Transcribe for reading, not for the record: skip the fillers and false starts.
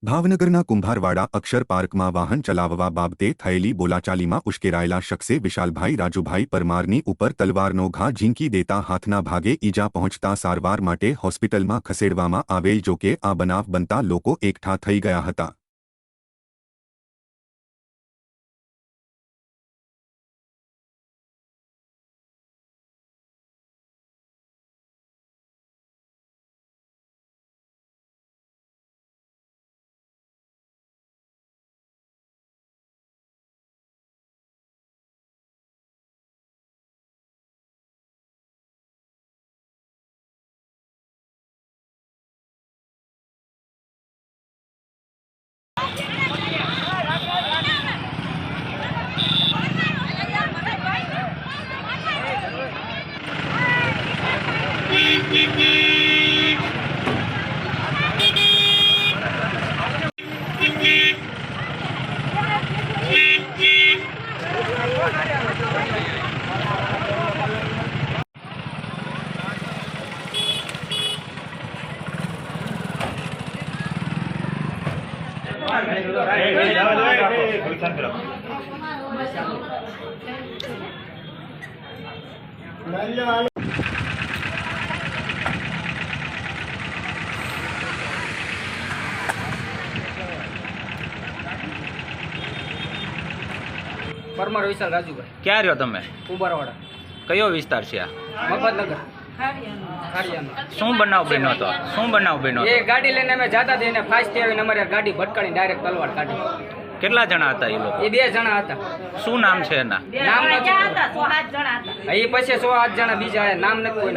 ભાવનગરના કુંભારવાડા અક્ષર પાર્કમાં વાહન ચલાવવા બાબતે થયેલી બોલાચાલીમાં ઉશ્કેરાયેલા શખ્સે વિશાલભાઈ રાજુભાઈ પરમારની ઉપર તલવારનો ઘા ઝીંકી દેતા હાથના ભાગે ઈજા પહોંચતા સારવાર માટે હોસ્પિટલમાં ખસેડવામાં આવેલ, જોકે આ બનાવ બનતા લોકો એકઠા થઈ ગયા હતા। પરમાર વિશાલ રાજુભાઈ। ક્યાં રહ્યો તમે? કુંભારવાડા। કયો વિસ્તાર છે આ? મફતનગર ખાડિયાનો। શું બનાવ બન્યો હતો? શું બનાવ બન્યો? એ ગાડી લઈને અમે જતા હતા, એને ફાસ્ટ આવી અમારે ગાડી ભટકાણી ડાયરેક્ટ તલવાર કાઢી। કેટલા જણા હતા એ લોકો? એ 2 જણા હતા। શું નામ છે એના? નામ નથી, એ પછી 108 જણા બીજા નામ નથી કોઈ।